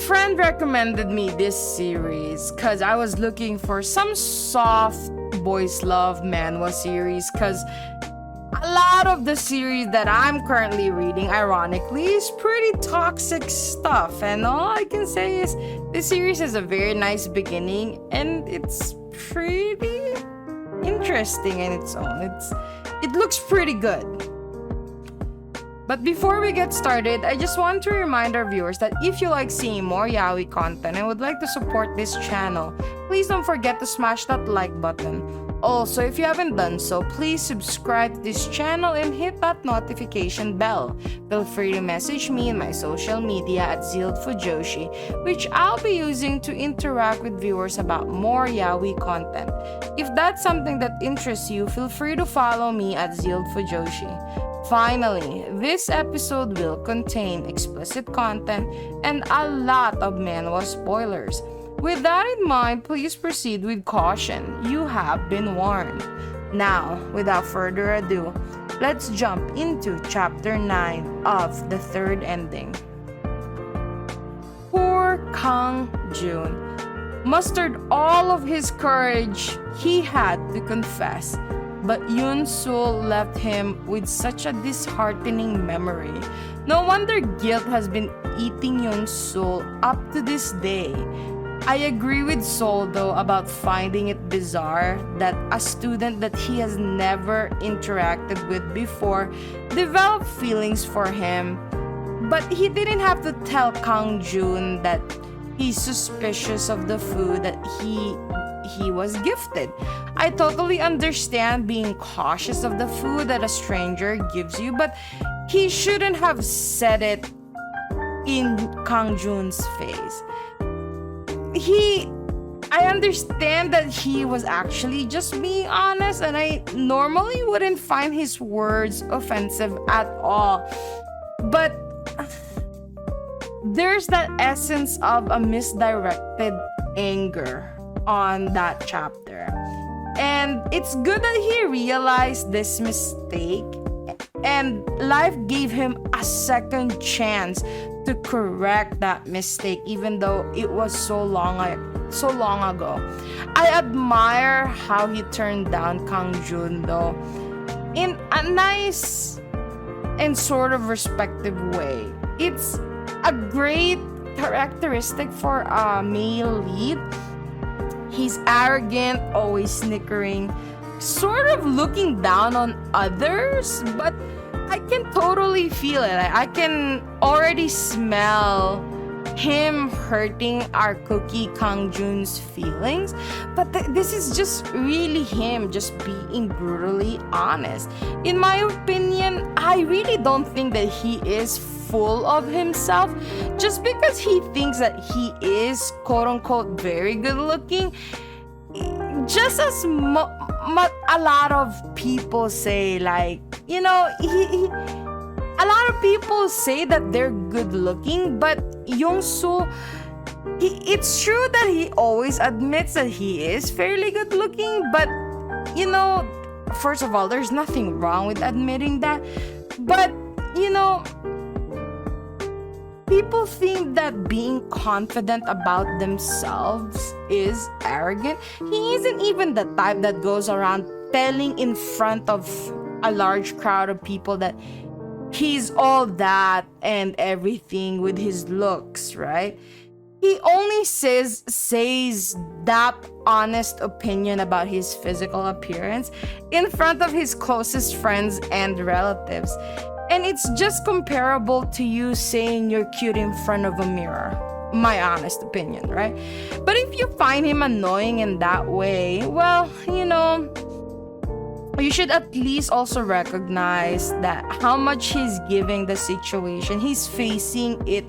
friend recommended me this series because I was looking for some soft boys love manhwa series, because a lot of the series that I'm currently reading, ironically, is pretty toxic stuff. And all I can say is this series has a very nice beginning and it's pretty interesting in its own. It looks pretty good. But before we get started, I just want to remind our viewers that if you like seeing more yaoi content and would like to support this channel, please don't forget to smash that like button. Also, if you haven't done so, please subscribe to this channel and hit that notification bell. Feel free to message me in my social media at ZEALED FUJOSHI, which I'll be using to interact with viewers about more yaoi content. If that's something that interests you, feel free to follow me at ZEALED FUJOSHI. Finally, this episode will contain explicit content and a lot of manhwa spoilers. With that in mind, please proceed with caution. You have been warned. Now, without further ado, let's jump into chapter 9 of the third ending. Poor Kang Jun mustered all of his courage he had to confess. But Yoonseul left him with such a disheartening memory. No wonder guilt has been eating Yoonseul up to this day. I agree with Sol though about finding it bizarre that a student that he has never interacted with before developed feelings for him. But he didn't have to tell Kang Jun that he's suspicious of the food that he was gifted. I totally understand being cautious of the food that a stranger gives you, but he shouldn't have said it in Kang Jun's face. I understand that he was actually just being honest, and I normally wouldn't find his words offensive at all. But there's that essence of a misdirected anger on that chapter. And it's good that he realized this mistake and life gave him a second chance to correct that mistake, even though it was so long ago. I admire how he turned down Kang Jun though, in a nice and sort of respective way. It's a great characteristic for a male lead. He's arrogant, always snickering, sort of looking down on others, but I can totally feel it. I can already smell him hurting our cookie Kang Jun's feelings. But this is just really him just being brutally honest. In my opinion, I really don't think that he is full of himself just because he thinks that he is quote-unquote very good looking. Just as a lot of people say, like, you know, a lot of people say that they're good looking, but Yoonseul, it's true that he always admits that he is fairly good looking, but you know, first of all, there's nothing wrong with admitting that, but you know, people think that being confident about themselves is arrogant. He isn't even the type that goes around telling in front of a large crowd of people that he's all that and everything with his looks, right? He only says that honest opinion about his physical appearance in front of his closest friends and relatives. And it's just comparable to you saying you're cute in front of a mirror. My honest opinion, right? But if you find him annoying in that way, well, you know, you should at least also recognize that how much he's giving the situation. He's facing it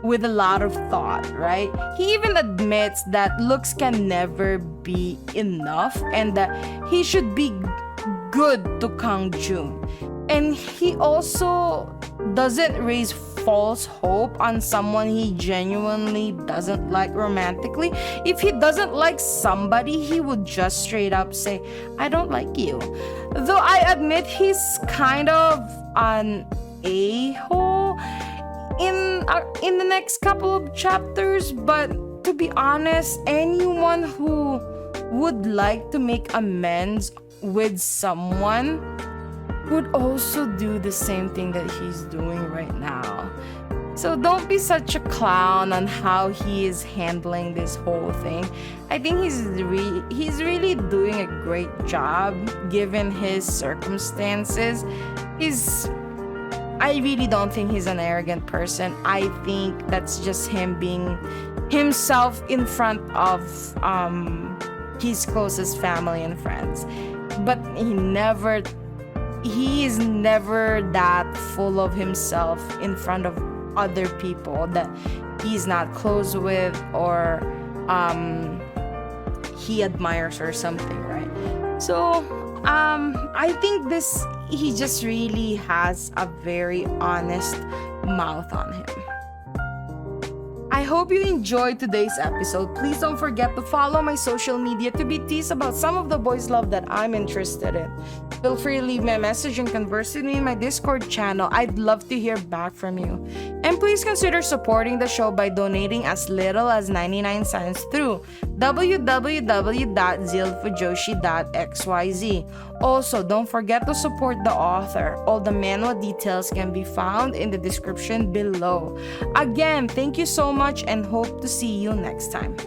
with a lot of thought, right? He even admits that looks can never be enough and that he should be good to Kang Jun. And he also doesn't raise false hope on someone he genuinely doesn't like romantically. If he doesn't like somebody, he would just straight up say, I don't like you. Though I admit he's kind of an a-hole in the next couple of chapters. But to be honest, anyone who would like to make amends with someone would also do the same thing that he's doing right now. So don't be such a clown on how he is handling this whole thing. I think he's really doing a great job given his circumstances. I really don't think he's an arrogant person. I think that's just him being himself in front of his closest family and friends. But he is never that full of himself in front of other people that he's not close with or he admires or something, right? So I think he just really has a very honest mouth on him. I hope you enjoyed today's episode. Please don't forget to follow my social media to be teased about some of the boys' love that I'm interested in. Feel free to leave me a message and converse with me in my Discord channel. I'd love to hear back from you. And please consider supporting the show by donating as little as 99 cents through www.zealedfujoshi.xyz. Also, don't forget to support the author. All the manhwa details can be found in the description below. Again, thank you so much and hope to see you next time.